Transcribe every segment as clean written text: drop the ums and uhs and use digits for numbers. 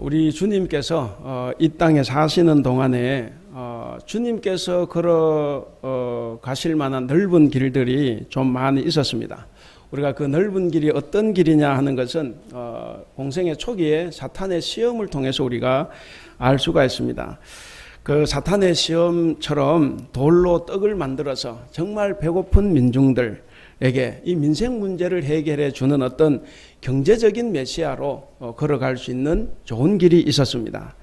우리 주님께서 이 땅에 사시는 동안에 주님께서 걸어 가실 만한 넓은 길들이 좀 많이 있었습니다. 우리가 그 넓은 길이 어떤 길이냐 하는 것은 공생의 초기에 사탄의 시험을 통해서 우리가 알 수가 있습니다. 그 사탄의 시험처럼 돌로 떡을 만들어서 정말 배고픈 민중들에게 이 민생 문제를 해결해 주는 어떤 경제적인 메시아로 걸어갈 수 있는 좋은 길이 있었습니다.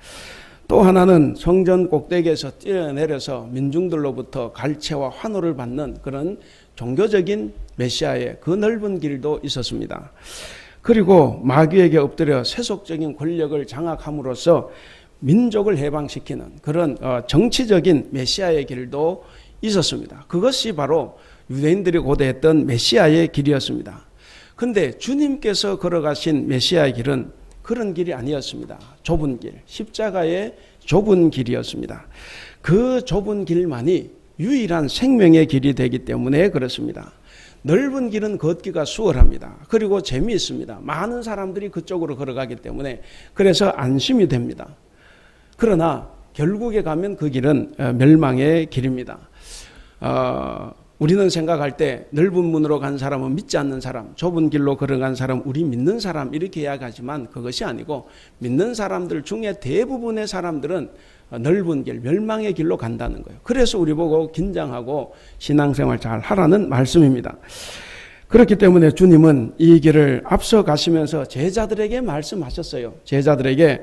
또 하나는 성전 꼭대기에서 뛰어내려서 민중들로부터 갈채와 환호를 받는 그런 종교적인 메시아의 그 넓은 길도 있었습니다. 그리고 마귀에게 엎드려 세속적인 권력을 장악함으로써 민족을 해방시키는 그런 정치적인 메시아의 길도 있었습니다. 그것이 바로 유대인들이 고대했던 메시아의 길이었습니다. 그런데 주님께서 걸어가신 메시아의 길은 그런 길이 아니었습니다. 좁은 길, 십자가의 좁은 길이었습니다. 그 좁은 길만이 유일한 생명의 길이 되기 때문에 그렇습니다. 넓은 길은 걷기가 수월합니다. 그리고 재미있습니다. 많은 사람들이 그쪽으로 걸어가기 때문에 그래서 안심이 됩니다. 그러나 결국에 가면 그 길은 멸망의 길입니다. 우리는 생각할 때 넓은 문으로 간 사람은 믿지 않는 사람, 좁은 길로 걸어간 사람, 우리 믿는 사람 이렇게 이야기하지만 그것이 아니고 믿는 사람들 중에 대부분의 사람들은 넓은 길, 멸망의 길로 간다는 거예요. 그래서 우리 보고 긴장하고 신앙생활 잘 하라는 말씀입니다. 그렇기 때문에 주님은 이 길을 앞서 가시면서 제자들에게 말씀하셨어요. 제자들에게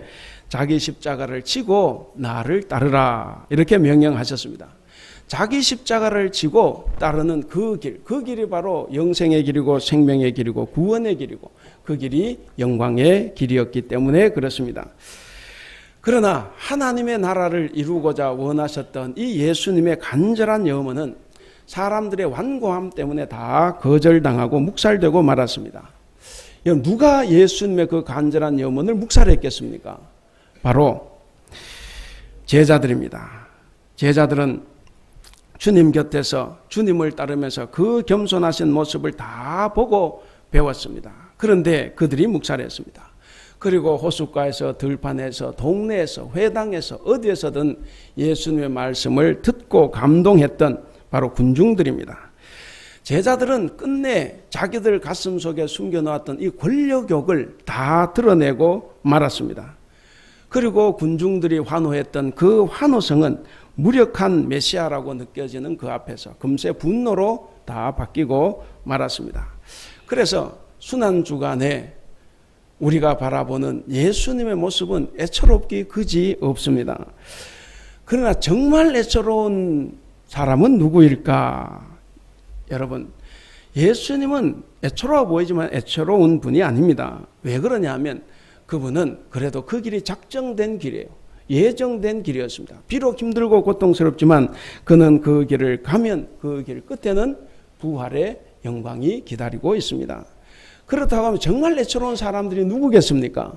자기 십자가를 지고 나를 따르라 이렇게 명령하셨습니다. 자기 십자가를 지고 따르는 그 길이 바로 영생의 길이고 생명의 길이고 구원의 길이고 그 길이 영광의 길이었기 때문에 그렇습니다. 그러나 하나님의 나라를 이루고자 원하셨던 이 예수님의 간절한 염원은 사람들의 완고함 때문에 다 거절당하고 묵살되고 말았습니다. 누가 예수님의 그 간절한 염원을 묵살했겠습니까? 바로 제자들입니다. 제자들은 주님 곁에서 주님을 따르면서 그 겸손하신 모습을 다 보고 배웠습니다. 그런데 그들이 묵살했습니다. 그리고 호숫가에서 들판에서 동네에서 회당에서 어디에서든 예수님의 말씀을 듣고 감동했던 바로 군중들입니다. 제자들은 끝내 자기들 가슴 속에 숨겨놓았던 이 권력욕을 다 드러내고 말았습니다. 그리고 군중들이 환호했던 그 환호성은 무력한 메시아라고 느껴지는 그 앞에서 금세 분노로 다 바뀌고 말았습니다. 그래서 순환주간에 우리가 바라보는 예수님의 모습은 애처롭기 그지 없습니다. 그러나 정말 애처로운 사람은 누구일까? 여러분, 예수님은 애처로워 보이지만 애처로운 분이 아닙니다. 왜 그러냐 하면 그분은 그래도 그 길이 작정된 길이에요. 예정된 길이었습니다. 비록 힘들고 고통스럽지만 그는 그 길을 가면 그 길 끝에는 부활의 영광이 기다리고 있습니다. 그렇다고 하면 정말 애처로운 사람들이 누구겠습니까?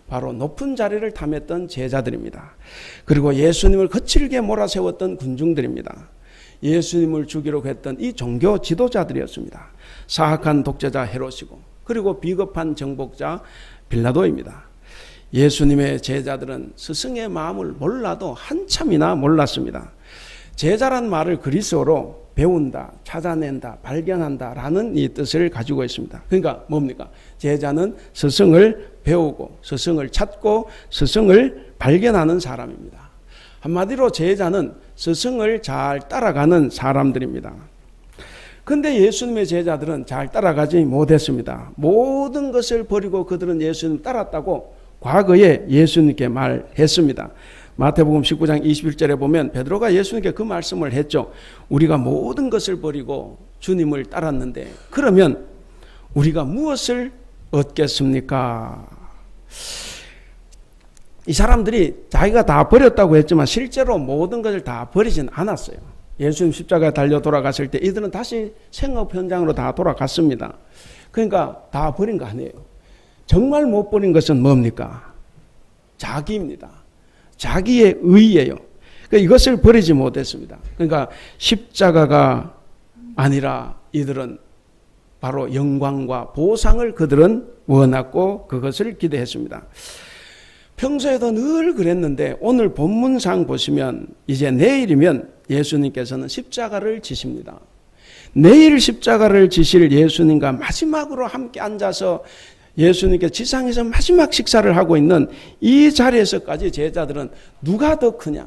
바로 높은 자리를 탐했던 제자들입니다. 그리고 예수님을 거칠게 몰아세웠던 군중들입니다. 예수님을 죽이려고 했던 이 종교 지도자들이었습니다. 사악한 독재자 헤롯이고 그리고 비겁한 정복자 빌라도입니다. 예수님의 제자들은 스승의 마음을 몰라도 한참이나 몰랐습니다. 제자란 말을 그리스어로 배운다, 찾아낸다, 발견한다 라는 이 뜻을 가지고 있습니다. 그러니까 뭡니까? 제자는 스승을 배우고 스승을 찾고 스승을 발견하는 사람입니다. 한마디로 제자는 스승을 잘 따라가는 사람들입니다. 그런데 예수님의 제자들은 잘 따라가지 못했습니다. 모든 것을 버리고 그들은 예수님 따랐다고 과거에 예수님께 말했습니다. 마태복음 19장 21절에 보면 베드로가 예수님께 그 말씀을 했죠. 우리가 모든 것을 버리고 주님을 따랐는데 그러면 우리가 무엇을 얻겠습니까? 이 사람들이 자기가 다 버렸다고 했지만 실제로 모든 것을 다 버리진 않았어요. 예수님 십자가에 달려 돌아갔을 때 이들은 다시 생업 현장으로 다 돌아갔습니다. 그러니까 다 버린 거 아니에요. 정말 못 버린 것은 뭡니까? 자기입니다. 자기의 의예요. 그러니까 이것을 버리지 못했습니다. 그러니까 십자가가 아니라 이들은 바로 영광과 보상을 그들은 원했고 그것을 기대했습니다. 평소에도 늘 그랬는데 오늘 본문상 보시면 이제 내일이면 예수님께서는 십자가를 지십니다. 내일 십자가를 지실 예수님과 마지막으로 함께 앉아서 예수님께 지상에서 마지막 식사를 하고 있는 이 자리에서까지 제자들은 누가 더 크냐?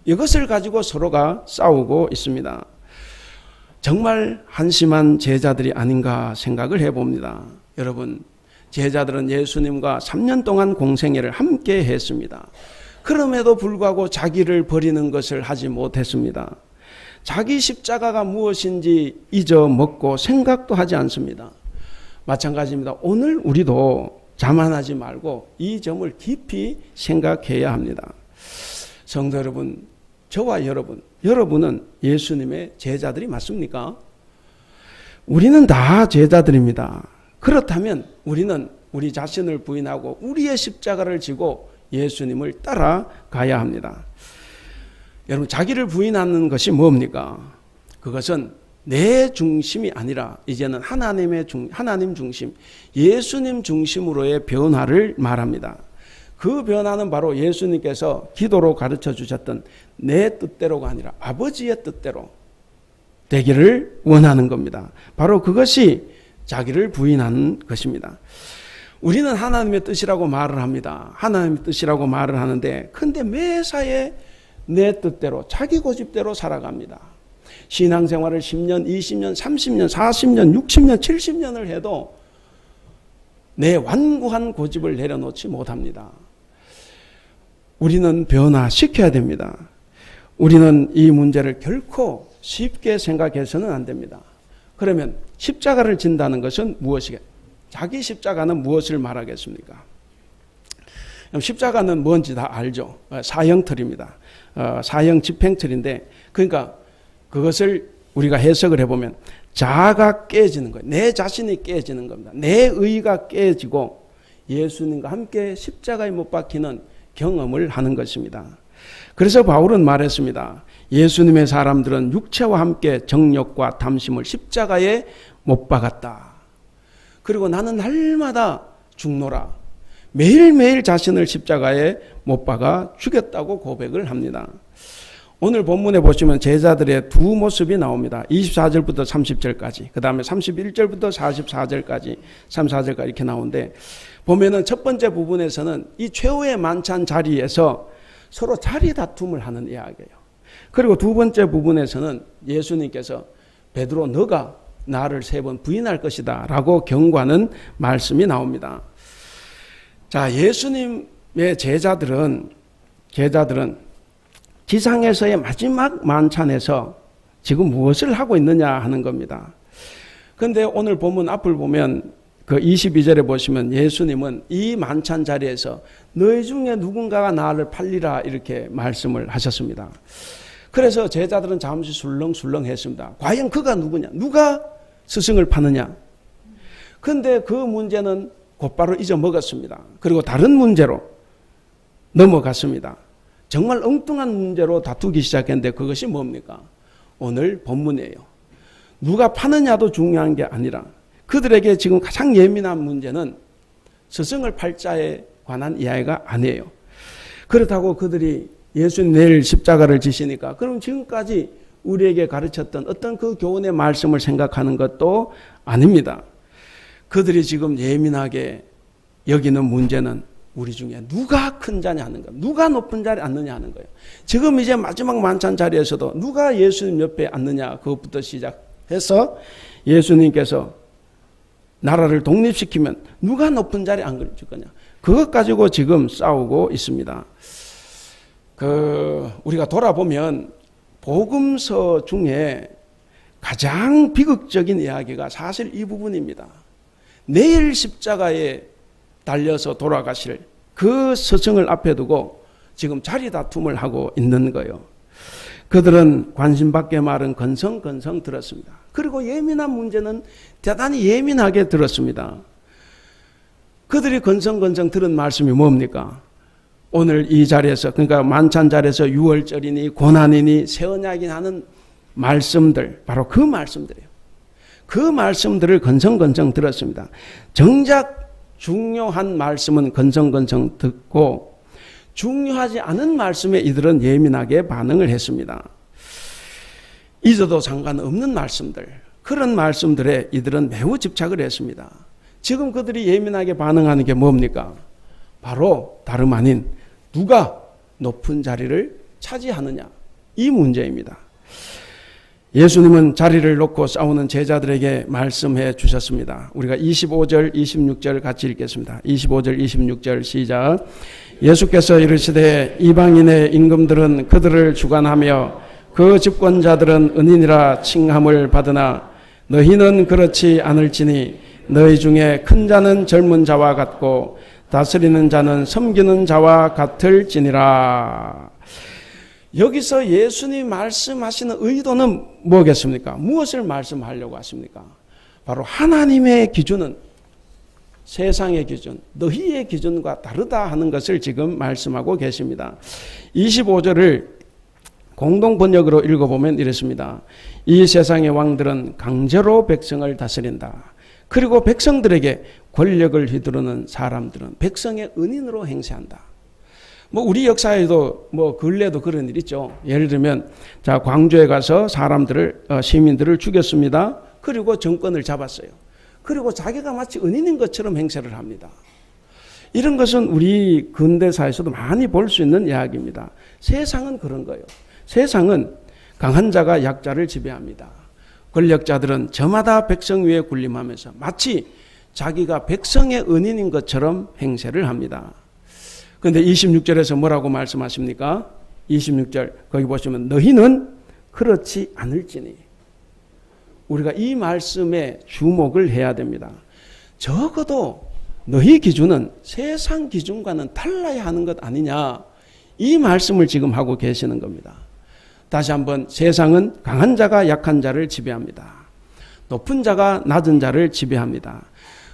이것을 가지고 서로가 싸우고 있습니다. 정말 한심한 제자들이 아닌가 생각을 해봅니다. 여러분, 제자들은 예수님과 3년 동안 공생애를 함께 했습니다. 그럼에도 불구하고 자기를 버리는 것을 하지 못했습니다. 자기 십자가가 무엇인지 잊어먹고 생각도 하지 않습니다. 마찬가지입니다. 오늘 우리도 자만하지 말고 이 점을 깊이 생각해야 합니다. 성도 여러분, 저와 여러분은 예수님의 제자들이 맞습니까? 우리는 다 제자들입니다. 그렇다면 우리는 우리 자신을 부인하고 우리의 십자가를 지고 예수님을 따라가야 합니다. 여러분, 자기를 부인하는 것이 뭡니까? 그것은 내 중심이 아니라 이제는 하나님 중심, 예수님 중심으로의 변화를 말합니다. 그 변화는 바로 예수님께서 기도로 가르쳐 주셨던 내 뜻대로가 아니라 아버지의 뜻대로 되기를 원하는 겁니다. 바로 그것이 자기를 부인하는 것입니다. 우리는 하나님의 뜻이라고 말을 합니다. 하나님의 뜻이라고 말을 하는데 근데 매사에 내 뜻대로 자기 고집대로 살아갑니다. 신앙생활을 10년, 20년, 30년, 40년, 60년, 70년을 해도 내 완고한 고집을 내려놓지 못합니다. 우리는 변화시켜야 됩니다. 우리는 이 문제를 결코 쉽게 생각해서는 안 됩니다. 그러면 십자가를 진다는 것은 무엇이겠? 자기 십자가는 무엇을 말하겠습니까? 십자가는 뭔지 다 알죠. 사형틀입니다. 사형 집행틀인데 그러니까 그것을 우리가 해석을 해보면 자아가 깨지는 거예요. 내 자신이 깨지는 겁니다. 내 의가 깨지고 예수님과 함께 십자가에 못 박히는 경험을 하는 것입니다. 그래서 바울은 말했습니다. 예수님의 사람들은 육체와 함께 정욕과 탐심을 십자가에 못 박았다. 그리고 나는 날마다 죽노라. 매일매일 자신을 십자가에 못 박아 죽였다고 고백을 합니다. 오늘 본문에 보시면 제자들의 두 모습이 나옵니다. 24절부터 30절까지, 그 다음에 31절부터 44절까지, 34절까지 이렇게 나오는데 보면은 첫 번째 부분에서는 이 최후의 만찬 자리에서 서로 자리 다툼을 하는 이야기예요. 그리고 두 번째 부분에서는 예수님께서 베드로 너가 나를 3번 부인할 것이다 라고 경고하는 말씀이 나옵니다. 자, 예수님의 제자들은 지상에서의 마지막 만찬에서 지금 무엇을 하고 있느냐 하는 겁니다. 그런데 오늘 본문 앞을 보면 그 22절에 보시면 예수님은 이 만찬 자리에서 너희 중에 누군가가 나를 팔리라 이렇게 말씀을 하셨습니다. 그래서 제자들은 잠시 술렁술렁 했습니다. 과연 그가 누구냐? 누가 스승을 파느냐? 그런데 그 문제는 곧바로 잊어먹었습니다. 그리고 다른 문제로 넘어갔습니다. 정말 엉뚱한 문제로 다투기 시작했는데 그것이 뭡니까? 오늘 본문이에요. 누가 파느냐도 중요한 게 아니라 그들에게 지금 가장 예민한 문제는 스승을 팔 자에 관한 이야기가 아니에요. 그렇다고 그들이 예수님 내일 십자가를 지시니까 그럼 지금까지 우리에게 가르쳤던 어떤 그 교훈의 말씀을 생각하는 것도 아닙니다. 그들이 지금 예민하게 여기는 문제는 우리 중에 누가 큰 자냐 하는 거예요. 누가 높은 자리에 앉느냐 하는 거예요. 지금 이제 마지막 만찬 자리에서도 누가 예수님 옆에 앉느냐 그것부터 시작해서 예수님께서 나라를 독립시키면 누가 높은 자리에 앉을 거냐. 그것 가지고 지금 싸우고 있습니다. 우리가 돌아보면 복음서 중에 가장 비극적인 이야기가 사실 이 부분입니다. 내일 십자가에 달려서 돌아가실 그 스승을 앞에 두고 지금 자리 다툼을 하고 있는 거예요. 그들은 관심밖의 말은 건성건성 들었습니다. 그리고 예민한 문제는 대단히 예민하게 들었습니다. 그들이 건성건성 들은 말씀이 뭡니까? 오늘 이 자리에서 그러니까 만찬 자리에서 유월절이니 고난이니 새 언약이니 하는 말씀들 바로 그 말씀들이에요. 그 말씀들을 건성건성 들었습니다. 정작 중요한 말씀은 건성건성 듣고 중요하지 않은 말씀에 이들은 예민하게 반응을 했습니다. 잊어도 상관없는 말씀들, 그런 말씀들에 이들은 매우 집착을 했습니다. 지금 그들이 예민하게 반응하는 게 뭡니까? 바로 다름 아닌 누가 높은 자리를 차지하느냐, 이 문제입니다. 예수님은 자리를 놓고 싸우는 제자들에게 말씀해 주셨습니다. 우리가 25절, 26절 같이 읽겠습니다. 25절, 26절 시작. 예수께서 이르시되 이방인의 임금들은 그들을 주관하며 그 집권자들은 은인이라 칭함을 받으나 너희는 그렇지 않을지니 너희 중에 큰 자는 젊은 자와 같고 다스리는 자는 섬기는 자와 같을지니라. 여기서 예수님이 말씀하시는 의도는 뭐겠습니까? 무엇을 말씀하려고 하십니까? 바로 하나님의 기준은 세상의 기준, 너희의 기준과 다르다 하는 것을 지금 말씀하고 계십니다. 25절을 공동 번역으로 읽어보면 이렇습니다. 이 세상의 왕들은 강제로 백성을 다스린다. 그리고 백성들에게 권력을 휘두르는 사람들은 백성의 은인으로 행세한다. 우리 역사에도 근래도 그런 일 있죠. 예를 들면 광주에 가서 시민들을 죽였습니다. 그리고 정권을 잡았어요. 그리고 자기가 마치 은인인 것처럼 행세를 합니다. 이런 것은 우리 근대사에서도 많이 볼 수 있는 이야기입니다. 세상은 그런 거예요. 세상은 강한 자가 약자를 지배합니다. 권력자들은 저마다 백성 위에 군림하면서 마치 자기가 백성의 은인인 것처럼 행세를 합니다. 그런데 26절에서 뭐라고 말씀하십니까? 26절 거기 보시면 너희는 그렇지 않을지니. 우리가 이 말씀에 주목을 해야 됩니다. 적어도 너희 기준은 세상 기준과는 달라야 하는 것 아니냐, 이 말씀을 지금 하고 계시는 겁니다. 다시 한번, 세상은 강한 자가 약한 자를 지배합니다. 높은 자가 낮은 자를 지배합니다.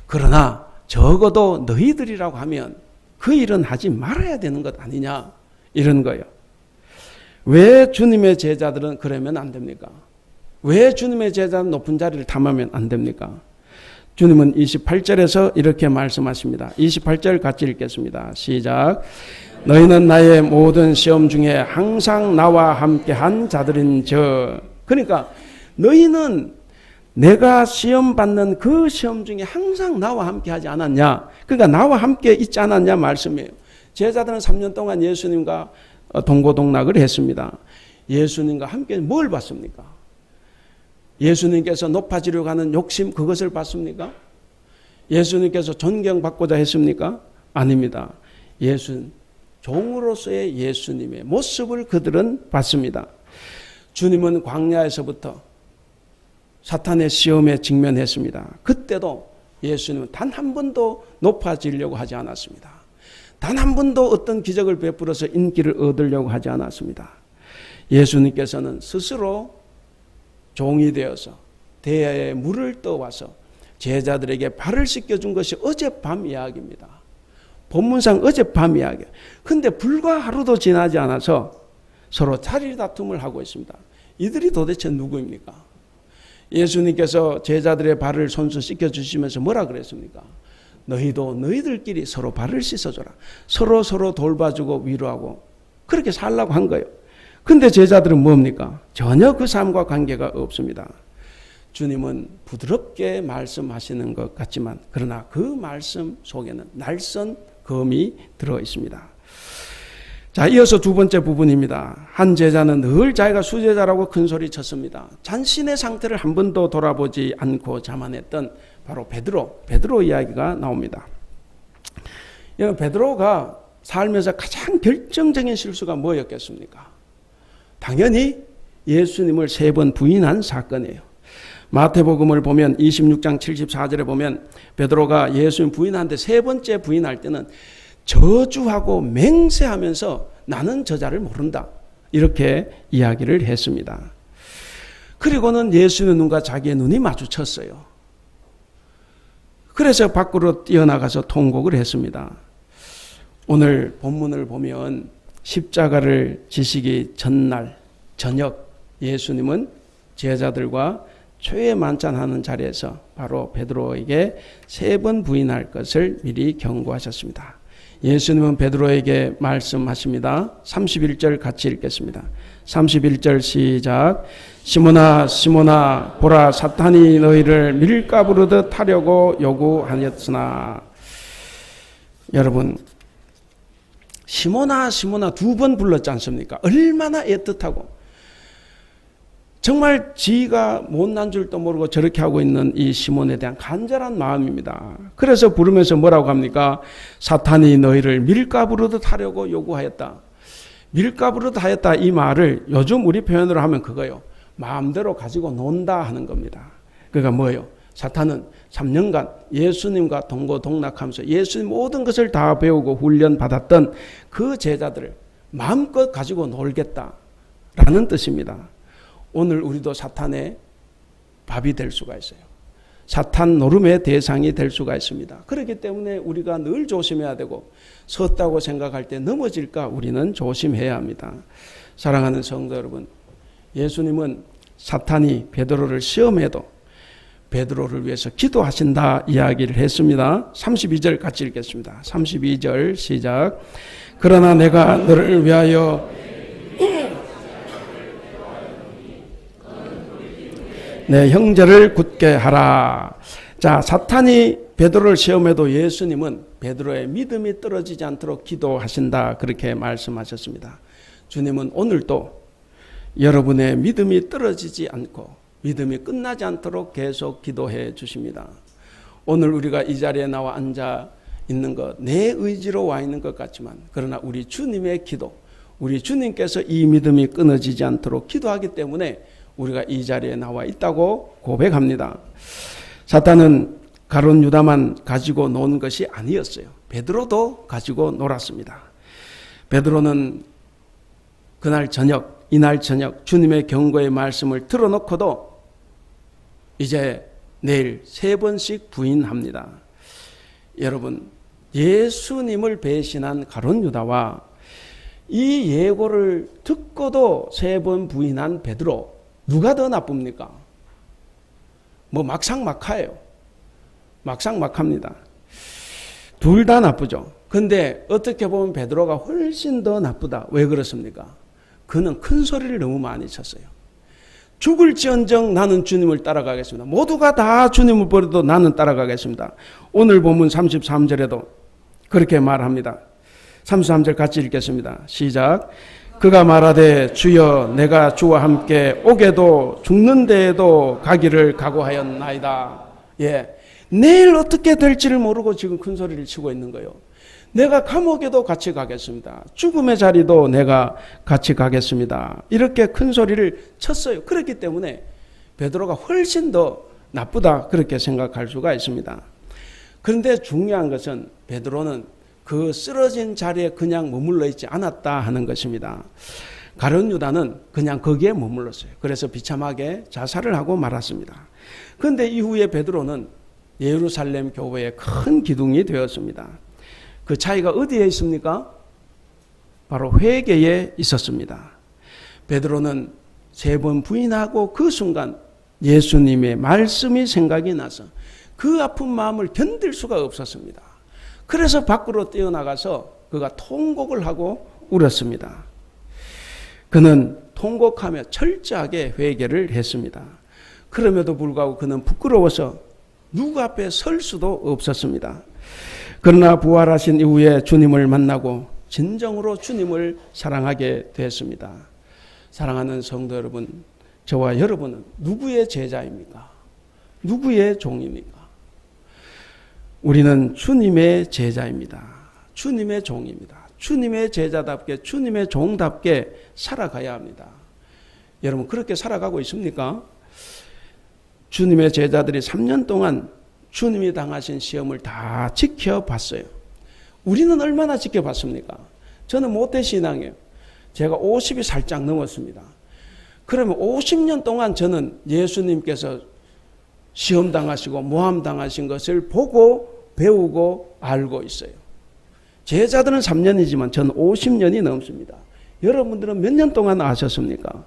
그러나 적어도 너희들이라고 하면 그 일은 하지 말아야 되는 것 아니냐, 이런 거예요. 왜 주님의 제자들은 그러면 안 됩니까? 왜 주님의 제자는 높은 자리를 탐하면 안 됩니까? 주님은 28절에서 이렇게 말씀하십니다. 28절 같이 읽겠습니다. 시작. 너희는 나의 모든 시험 중에 항상 나와 함께한 자들인즉. 그러니까 너희는 내가 시험 받는 그 시험 중에 항상 나와 함께하지 않았냐. 그러니까 나와 함께 있지 않았냐 말씀이에요. 제자들은 3년 동안 예수님과 동고동락을 했습니다. 예수님과 함께 뭘 봤습니까? 예수님께서 높아지려고 하는 욕심, 그것을 봤습니까? 예수님께서 존경받고자 했습니까? 아닙니다. 종으로서의 예수님의 모습을 그들은 봤습니다. 주님은 광야에서부터 사탄의 시험에 직면했습니다. 그때도 예수님은 단 한 번도 높아지려고 하지 않았습니다. 단 한 번도 어떤 기적을 베풀어서 인기를 얻으려고 하지 않았습니다. 예수님께서는 스스로 종이 되어서 대야에 물을 떠와서 제자들에게 발을 씻겨준 것이 어젯밤 이야기입니다. 본문상 어젯밤 이야기예요. 그런데 불과 하루도 지나지 않아서 서로 자리 다툼을 하고 있습니다. 이들이 도대체 누구입니까? 예수님께서 제자들의 발을 손수 씻겨주시면서 뭐라 그랬습니까? 너희도 너희들끼리 서로 발을 씻어줘라. 서로 돌봐주고 위로하고 그렇게 살라고 한 거예요. 근데 제자들은 뭡니까? 전혀 그 삶과 관계가 없습니다. 주님은 부드럽게 말씀하시는 것 같지만 그러나 그 말씀 속에는 날선 검이 들어 있습니다. 자, 이어서 두 번째 부분입니다. 한 제자는 늘 자기가 수제자라고 큰 소리 쳤습니다. 자신의 상태를 한 번도 돌아보지 않고 자만했던 바로 베드로 이야기가 나옵니다. 베드로가 살면서 가장 결정적인 실수가 뭐였겠습니까? 당연히 예수님을 3번 부인한 사건이에요. 마태복음을 보면 26장 74절에 보면 베드로가 예수님 부인하는데 3번째 부인할 때는 저주하고 맹세하면서 나는 저자를 모른다, 이렇게 이야기를 했습니다. 그리고는 예수님의 눈과 자기의 눈이 마주쳤어요. 그래서 밖으로 뛰어나가서 통곡을 했습니다. 오늘 본문을 보면 십자가를 지시기 전날 저녁 예수님은 제자들과 초에 만찬하는 자리에서 바로 베드로에게 3번 부인할 것을 미리 경고하셨습니다. 예수님은 베드로에게 말씀하십니다. 31절 같이 읽겠습니다. 31절 시작. 시몬아 시몬아 보라 사탄이 너희를 밀가부르듯 하려고 요구하였으나. 여러분, 시몬아 시몬아 2번 불렀지 않습니까? 얼마나 애틋하고 정말 지가 못난 줄도 모르고 저렇게 하고 있는 이 시몬에 대한 간절한 마음입니다. 그래서 부르면서 뭐라고 합니까? 사탄이 너희를 밀가부르듯 하려고 요구하였다. 밀가부르듯 하였다, 이 말을 요즘 우리 표현으로 하면 그거요, 마음대로 가지고 논다 하는 겁니다. 그러니까 뭐예요? 사탄은 3년간 예수님과 동고동락하면서 예수님 모든 것을 다 배우고 훈련받았던 그 제자들을 마음껏 가지고 놀겠다라는 뜻입니다. 오늘 우리도 사탄의 밥이 될 수가 있어요. 사탄 노름의 대상이 될 수가 있습니다. 그렇기 때문에 우리가 늘 조심해야 되고, 섰다고 생각할 때 넘어질까 우리는 조심해야 합니다. 사랑하는 성도 여러분, 예수님은 사탄이 베드로를 시험해도 베드로를 위해서 기도하신다 이야기를 했습니다. 32절 같이 읽겠습니다. 32절 시작. 그러나 내가 너를 위하여 내 형제를 굳게 하라. 자, 사탄이 베드로를 시험해도 예수님은 베드로의 믿음이 떨어지지 않도록 기도하신다, 그렇게 말씀하셨습니다. 주님은 오늘도 여러분의 믿음이 떨어지지 않고 믿음이 끝나지 않도록 계속 기도해 주십니다. 오늘 우리가 이 자리에 나와 앉아 있는 것, 내 의지로 와 있는 것 같지만, 그러나 우리 주님의 기도, 우리 주님께서 이 믿음이 끊어지지 않도록 기도하기 때문에 우리가 이 자리에 나와 있다고 고백합니다. 사탄은 가룟 유다만 가지고 논 것이 아니었어요. 베드로도 가지고 놀았습니다. 베드로는 그날 저녁, 이날 저녁 주님의 경고의 말씀을 들어놓고도 이제 내일 3번씩 부인합니다. 여러분, 예수님을 배신한 가룟 유다와 이 예고를 듣고도 3번 부인한 베드로, 누가 더 나쁩니까? 뭐 막상막하예요. 막상막합니다. 둘 다 나쁘죠. 근데 어떻게 보면 베드로가 훨씬 더 나쁘다. 왜 그렇습니까? 그는 큰 소리를 너무 많이 쳤어요. 죽을지언정 나는 주님을 따라가겠습니다. 모두가 다 주님을 버려도 나는 따라가겠습니다. 오늘 본문 33절에도 그렇게 말합니다. 33절 같이 읽겠습니다. 시작. 그가 말하되 주여 내가 주와 함께 오게도 죽는 데에도 가기를 각오하였나이다. 예, 내일 어떻게 될지를 모르고 지금 큰 소리를 치고 있는 거예요. 내가 감옥에도 같이 가겠습니다. 죽음의 자리도 내가 같이 가겠습니다. 이렇게 큰 소리를 쳤어요. 그렇기 때문에 베드로가 훨씬 더 나쁘다, 그렇게 생각할 수가 있습니다. 그런데 중요한 것은 베드로는 그 쓰러진 자리에 그냥 머물러 있지 않았다 하는 것입니다. 가룟 유다는 그냥 거기에 머물렀어요. 그래서 비참하게 자살을 하고 말았습니다. 그런데 이후에 베드로는 예루살렘 교회의 큰 기둥이 되었습니다. 그 차이가 어디에 있습니까? 바로 회개에 있었습니다. 베드로는 3번 부인하고 그 순간 예수님의 말씀이 생각이 나서 그 아픈 마음을 견딜 수가 없었습니다. 그래서 밖으로 뛰어나가서 그가 통곡을 하고 울었습니다. 그는 통곡하며 철저하게 회개를 했습니다. 그럼에도 불구하고 그는 부끄러워서 누구 앞에 설 수도 없었습니다. 그러나 부활하신 이후에 주님을 만나고 진정으로 주님을 사랑하게 됐습니다. 사랑하는 성도 여러분, 저와 여러분은 누구의 제자입니까? 누구의 종입니까? 우리는 주님의 제자입니다. 주님의 종입니다. 주님의 제자답게, 주님의 종답게 살아가야 합니다. 여러분, 그렇게 살아가고 있습니까? 주님의 제자들이 3년 동안 주님이 당하신 시험을 다 지켜봤어요. 우리는 얼마나 지켜봤습니까? 저는 모태신앙이에요. 제가 50이 살짝 넘었습니다. 그러면 50년 동안 저는 예수님께서 시험 당하시고 모함 당하신 것을 보고 배우고 알고 있어요. 제자들은 3년이지만 저는 50년이 넘습니다. 여러분들은 몇 년 동안 아셨습니까?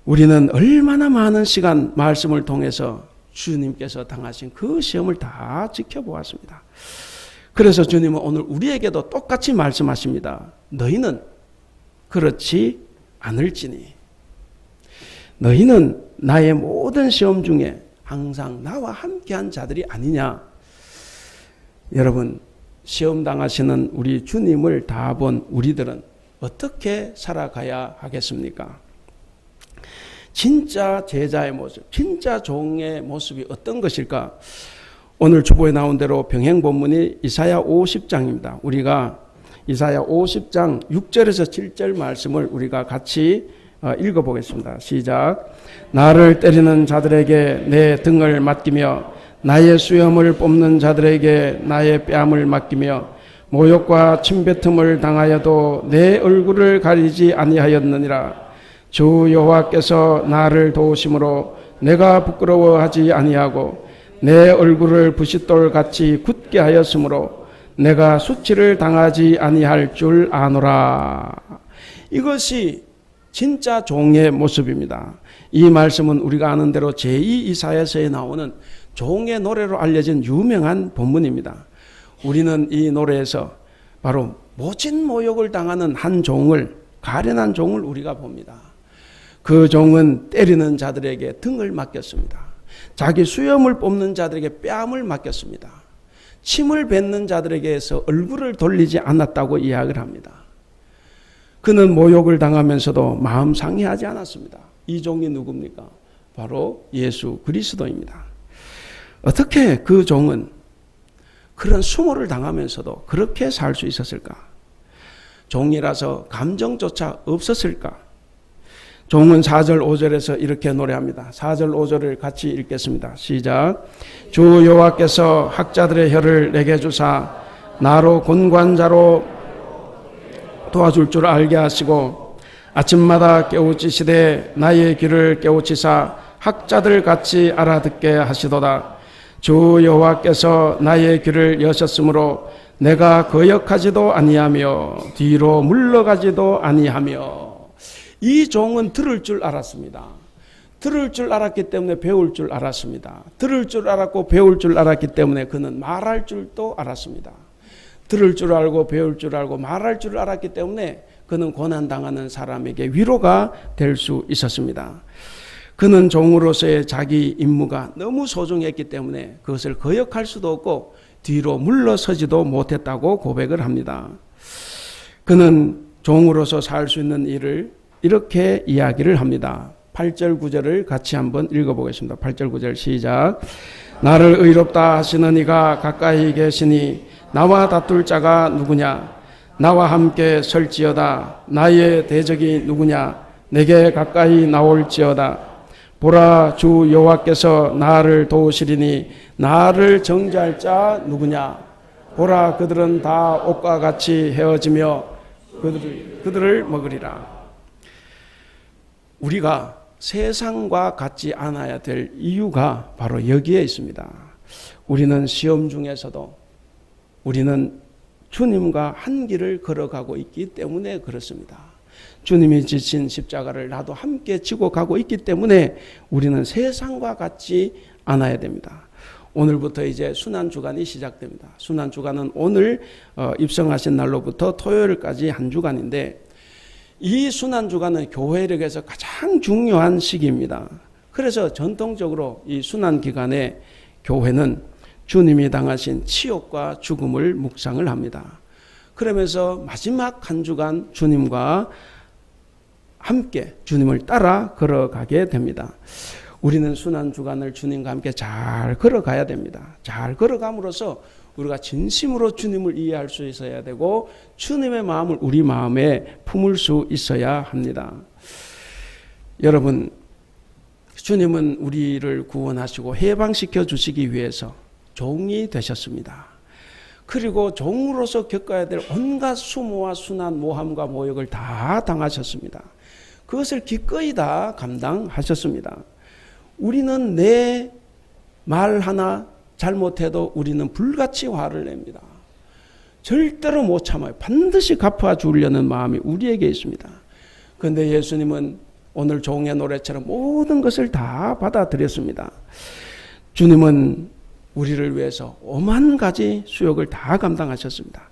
우리는 얼마나 많은 시간 말씀을 통해서 주님께서 당하신 그 시험을 다 지켜보았습니다. 그래서 주님은 오늘 우리에게도 똑같이 말씀하십니다. 너희는 그렇지 않을지니 너희는 나의 모든 시험 중에 항상 나와 함께한 자들이 아니냐. 여러분, 시험 당하시는 우리 주님을 다 본 우리들은 어떻게 살아가야 하겠습니까? 진짜 제자의 모습, 진짜 종의 모습이 어떤 것일까? 오늘 주보에 나온 대로 병행 본문이 이사야 50장입니다. 우리가 이사야 50장 6절에서 7절 말씀을 우리가 같이 읽어보겠습니다. 시작. 나를 때리는 자들에게 내 등을 맡기며 나의 수염을 뽑는 자들에게 나의 뺨을 맡기며 모욕과 침뱉음을 당하여도 내 얼굴을 가리지 아니하였느니라. 주 여호와께서 나를 도우심으로 내가 부끄러워하지 아니하고 내 얼굴을 부싯돌 같이 굳게 하였으므로 내가 수치를 당하지 아니할 줄 아노라. 이것이 진짜 종의 모습입니다. 이 말씀은 우리가 아는 대로 제2 이사야서에 나오는 종의 노래로 알려진 유명한 본문입니다. 우리는 이 노래에서 바로 모진 모욕을 당하는 한 종을, 가련한 종을 우리가 봅니다. 그 종은 때리는 자들에게 등을 맡겼습니다. 자기 수염을 뽑는 자들에게 뺨을 맡겼습니다. 침을 뱉는 자들에게서 얼굴을 돌리지 않았다고 이야기를 합니다. 그는 모욕을 당하면서도 마음 상해하지 않았습니다. 이 종이 누굽니까? 바로 예수 그리스도입니다. 어떻게 그 종은 그런 수모를 당하면서도 그렇게 살 수 있었을까? 종이라서 감정조차 없었을까? 종은 4절 5절에서 이렇게 노래합니다. 4절 5절을 같이 읽겠습니다. 시작. 주 여호와께서 학자들의 혀를 내게 주사 나로 권관자로 도와줄 줄 알게 하시고 아침마다 깨우치시되 나의 귀를 깨우치사 학자들 같이 알아듣게 하시도다. 주 여호와께서 나의 귀를 여셨으므로 내가 거역하지도 아니하며 뒤로 물러가지도 아니하며. 이 종은 들을 줄 알았습니다. 들을 줄 알았기 때문에 배울 줄 알았습니다. 들을 줄 알았고 배울 줄 알았기 때문에 그는 말할 줄도 알았습니다. 들을 줄 알고 배울 줄 알고 말할 줄 알았기 때문에 그는 고난당하는 사람에게 위로가 될 수 있었습니다. 그는 종으로서의 자기 임무가 너무 소중했기 때문에 그것을 거역할 수도 없고 뒤로 물러서지도 못했다고 고백을 합니다. 그는 종으로서 살 수 있는 일을 이렇게 이야기를 합니다. 8절 9절을 같이 한번 읽어보겠습니다. 8절 9절 시작. 나를 의롭다 하시는 이가 가까이 계시니 나와 다툴 자가 누구냐? 나와 함께 설지어다. 나의 대적이 누구냐? 내게 가까이 나올지어다. 보라, 주 여호와께서 나를 도우시리니 나를 정죄할 자 누구냐? 보라, 그들은 다 옷과 같이 헤어지며 그들을 먹으리라. 우리가 세상과 같지 않아야 될 이유가 바로 여기에 있습니다. 우리는 시험 중에서도 우리는 주님과 한 길을 걸어가고 있기 때문에 그렇습니다. 주님이 지신 십자가를 나도 함께 지고 가고 있기 때문에 우리는 세상과 같지 않아야 됩니다. 오늘부터 이제 순환주간이 시작됩니다. 순환주간은 오늘 입성하신 날로부터 토요일까지 한 주간인데 이 순환주간은 교회력에서 가장 중요한 시기입니다. 그래서 전통적으로 이 순환기간에 교회는 주님이 당하신 치욕과 죽음을 묵상을 합니다. 그러면서 마지막 한 주간 주님과 함께 주님을 따라 걸어가게 됩니다. 우리는 순환주간을 주님과 함께 잘 걸어가야 됩니다. 잘 걸어감으로써 우리가 진심으로 주님을 이해할 수 있어야 되고 주님의 마음을 우리 마음에 품을 수 있어야 합니다. 여러분, 주님은 우리를 구원하시고 해방시켜 주시기 위해서 종이 되셨습니다. 그리고 종으로서 겪어야 될 온갖 수모와 순환, 모함과 모욕을 다 당하셨습니다. 그것을 기꺼이 다 감당하셨습니다. 우리는 내 말 하나 잘못해도 우리는 불같이 화를 냅니다. 절대로 못 참아요. 반드시 갚아 주려는 마음이 우리에게 있습니다. 그런데 예수님은 오늘 종의 노래처럼 모든 것을 다 받아들였습니다. 주님은 우리를 위해서 오만 가지 수욕을 다 감당하셨습니다.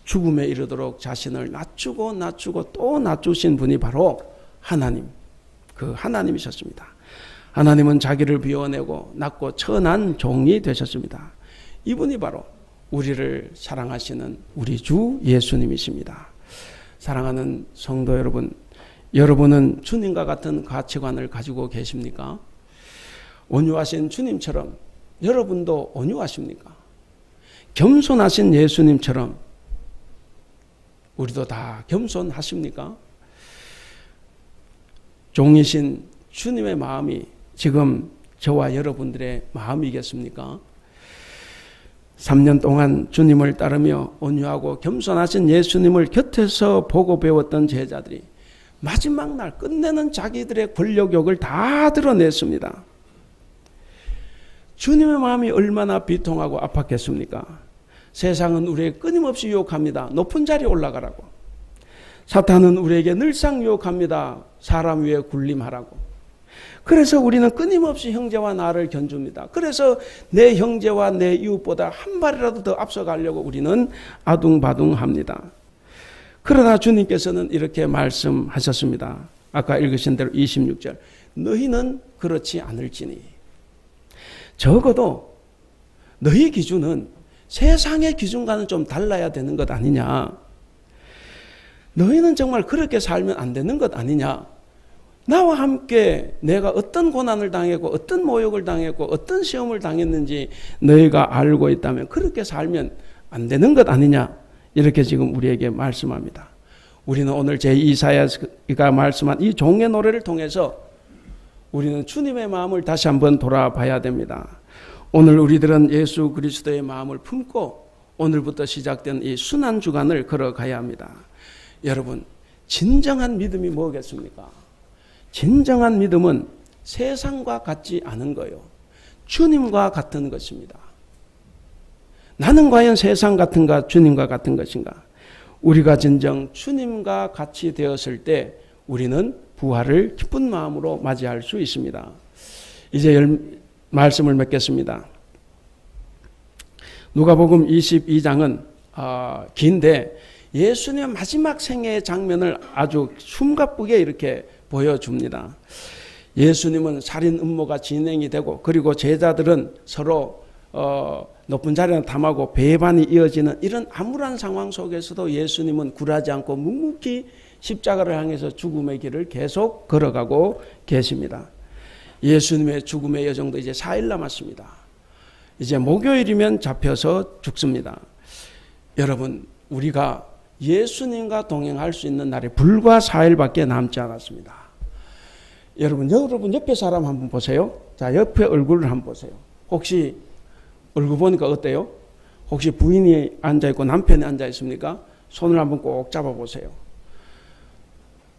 죽음에 이르도록 자신을 낮추고 또 낮추신 분이 바로 하나님, 그 하나님이셨습니다. 하나님은 자기를 비워내고 낮고 천한 종이 되셨습니다. 이분이 바로 우리를 사랑하시는 우리 주 예수님이십니다. 사랑하는 성도 여러분, 여러분은 주님과 같은 가치관을 가지고 계십니까? 온유하신 주님처럼 여러분도 온유하십니까? 겸손하신 예수님처럼 우리도 다 겸손하십니까? 종이신 주님의 마음이 지금 저와 여러분들의 마음이겠습니까? 3년 동안 주님을 따르며 온유하고 겸손하신 예수님을 곁에서 보고 배웠던 제자들이 마지막 날 끝내는 자기들의 권력욕을 다 드러냈습니다. 주님의 마음이 얼마나 비통하고 아팠겠습니까? 세상은 우리에게 끊임없이 유혹합니다. 높은 자리에 올라가라고. 사탄은 우리에게 늘상 유혹합니다. 사람 위에 군림하라고. 그래서 우리는 끊임없이 형제와 나를 견줍니다. 그래서 내 형제와 내 이웃보다 한 발이라도 더 앞서가려고 우리는 아둥바둥합니다. 그러나 주님께서는 이렇게 말씀하셨습니다. 아까 읽으신 대로 26절. 너희는 그렇지 않을지니. 적어도 너희 기준은 세상의 기준과는 좀 달라야 되는 것 아니냐. 너희는 정말 그렇게 살면 안 되는 것 아니냐. 나와 함께 내가 어떤 고난을 당했고 어떤 모욕을 당했고 어떤 시험을 당했는지 너희가 알고 있다면 그렇게 살면 안 되는 것 아니냐. 이렇게 지금 우리에게 말씀합니다. 우리는 오늘 제2사야가 말씀한 이 종의 노래를 통해서 우리는 주님의 마음을 다시 한번 돌아봐야 됩니다. 오늘 우리들은 예수 그리스도의 마음을 품고 오늘부터 시작된 이 순환 주간을 걸어가야 합니다. 여러분, 진정한 믿음이 뭐겠습니까? 진정한 믿음은 세상과 같지 않은 거예요. 주님과 같은 것입니다. 나는 과연 세상 같은가 주님과 같은 것인가? 우리가 진정 주님과 같이 되었을 때 우리는 부활을 기쁜 마음으로 맞이할 수 있습니다. 이제 말씀을 맺겠습니다. 누가복음 22장은 긴데 예수님의 마지막 생애의 장면을 아주 숨가쁘게 이렇게 보여줍니다. 예수님은 살인 음모가 진행이 되고 그리고 제자들은 서로 높은 자리를 탐하고 배반이 이어지는 이런 암울한 상황 속에서도 예수님은 굴하지 않고 묵묵히 십자가를 향해서 죽음의 길을 계속 걸어가고 계십니다. 예수님의 죽음의 여정도 이제 4일 남았습니다. 이제 목요일이면 잡혀서 죽습니다. 여러분, 우리가 예수님과 동행할 수 있는 날이 불과 4일밖에 남지 않았습니다. 여러분 옆에 사람 한번 보세요. 자, 옆에 얼굴을 한번 보세요. 혹시 얼굴 보니까 어때요? 혹시 부인이 앉아있고 남편이 앉아있습니까? 손을 한번 꼭 잡아보세요.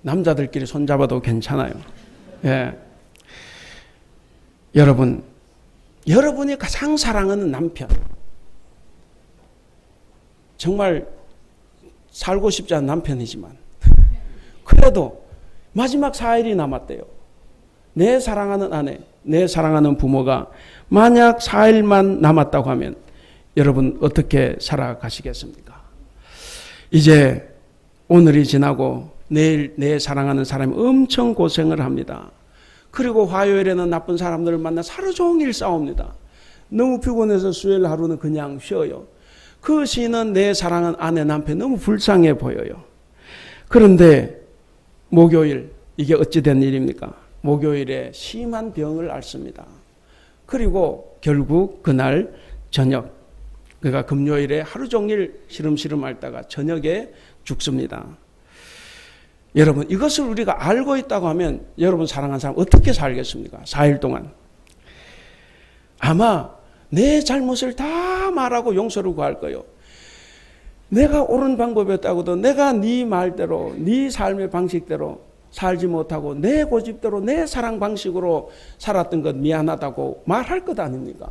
남자들끼리 손 잡아도 괜찮아요. 예. 여러분이 가장 사랑하는 남편. 정말 살고 싶지 않은 남편이지만 그래도 마지막 4일이 남았대요. 내 사랑하는 아내, 내 사랑하는 부모가 만약 4일만 남았다고 하면 여러분 어떻게 살아가시겠습니까? 이제 오늘이 지나고 내일 내 사랑하는 사람이 엄청 고생을 합니다. 그리고 화요일에는 나쁜 사람들을 만나 하루 종일 싸웁니다. 너무 피곤해서 수요일 하루는 그냥 쉬어요. 그 시는 내 사랑하는 아내, 남편 너무 불쌍해 보여요. 그런데 목요일, 이게 어찌 된 일입니까? 목요일에 심한 병을 앓습니다. 그리고 결국 그날 저녁, 그러니까 금요일에 하루 종일 시름시름 앓다가 저녁에 죽습니다. 여러분, 이것을 우리가 알고 있다고 하면 여러분 사랑하는 사람 어떻게 살겠습니까? 4일 동안. 아마 내 잘못을 다 말하고 용서를 구할 거예요. 내가 옳은 방법이었다고도 내가 네 말대로 네 삶의 방식대로 살지 못하고 내 고집대로 내 사랑 방식으로 살았던 것 미안하다고 말할 것 아닙니까?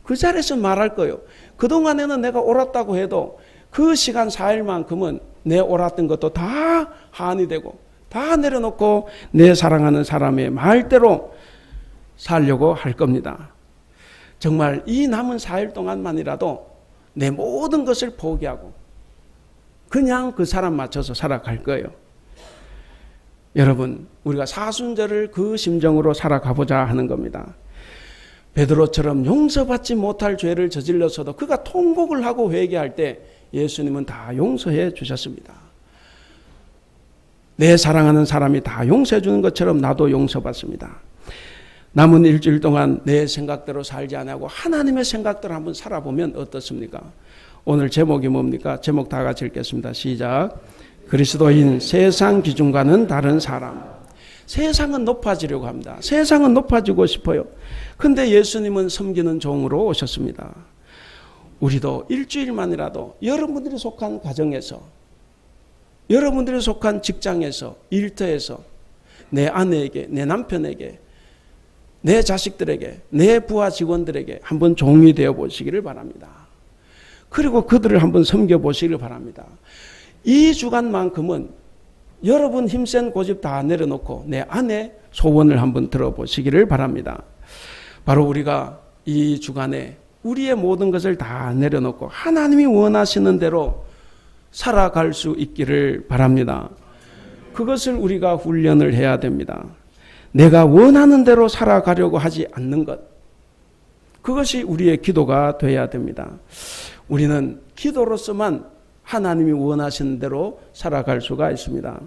그 자리에서 말할 거예요. 그동안에는 내가 옳았다고 해도 그 시간 4일만큼은 내 옳았던 것도 다 한이 되고 다 내려놓고 내 사랑하는 사람의 말대로 살려고 할 겁니다. 정말 이 남은 4일 동안만이라도 내 모든 것을 포기하고 그냥 그 사람 맞춰서 살아갈 거예요. 여러분, 우리가 사순절을 그 심정으로 살아가보자 하는 겁니다. 베드로처럼 용서받지 못할 죄를 저질렀어도 그가 통곡을 하고 회개할 때 예수님은 다 용서해 주셨습니다. 내 사랑하는 사람이 다 용서해 주는 것처럼 나도 용서받습니다. 남은 일주일 동안 내 생각대로 살지 않고 하나님의 생각대로 한번 살아보면 어떻습니까? 오늘 제목이 뭡니까? 제목 다 같이 읽겠습니다. 시작. 그리스도인 세상 기준과는 다른 사람. 세상은 높아지려고 합니다. 세상은 높아지고 싶어요. 근데 예수님은 섬기는 종으로 오셨습니다. 우리도 일주일만이라도 여러분들이 속한 가정에서, 여러분들이 속한 직장에서, 일터에서 내 아내에게, 내 남편에게, 내 자식들에게, 내 부하 직원들에게 한번 종이 되어 보시기를 바랍니다. 그리고 그들을 한번 섬겨 보시기를 바랍니다. 이 주간만큼은 여러분 힘센 고집 다 내려놓고 내 아내 소원을 한번 들어보시기를 바랍니다. 바로 우리가 이 주간에 우리의 모든 것을 다 내려놓고 하나님이 원하시는 대로 살아갈 수 있기를 바랍니다. 그것을 우리가 훈련을 해야 됩니다. 내가 원하는 대로 살아가려고 하지 않는 것, 그것이 우리의 기도가 되어야 됩니다. 우리는 기도로서만 하나님이 원하시는 대로 살아갈 수가 있습니다.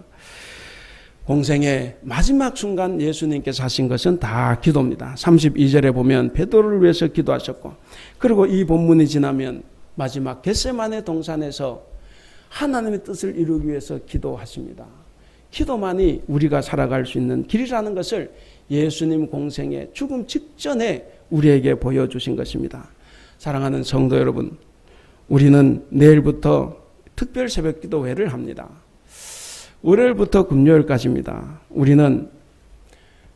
공생의 마지막 순간 예수님께서 하신 것은 다 기도입니다. 32절에 보면 베드로를 위해서 기도하셨고, 그리고 이 본문이 지나면 마지막 겟세마네 동산에서 하나님의 뜻을 이루기 위해서 기도하십니다. 기도만이 우리가 살아갈 수 있는 길이라는 것을 예수님 공생의 죽음 직전에 우리에게 보여주신 것입니다. 사랑하는 성도 여러분, 우리는 내일부터 특별 새벽 기도회를 합니다. 월요일부터 금요일까지입니다. 우리는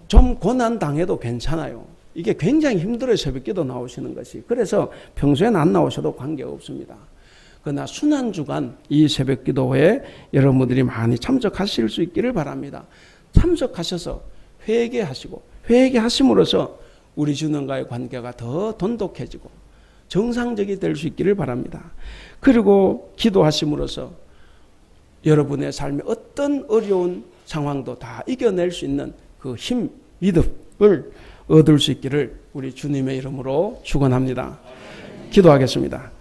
좀 고난 당해도 괜찮아요. 이게 굉장히 힘들어요. 새벽 기도 나오시는 것이. 그래서 평소에는 안 나오셔도 관계없습니다. 그러나 순환주간 이 새벽 기도회에 여러분들이 많이 참석하실 수 있기를 바랍니다. 참석하셔서 회개하시고 회개하심으로써 우리 주님과의 관계가 더 돈독해지고 정상적이 될 수 있기를 바랍니다. 그리고 기도하심으로써 여러분의 삶의 어떤 어려운 상황도 다 이겨낼 수 있는 그 힘, 믿음을 얻을 수 있기를 우리 주님의 이름으로 축원합니다. 기도하겠습니다.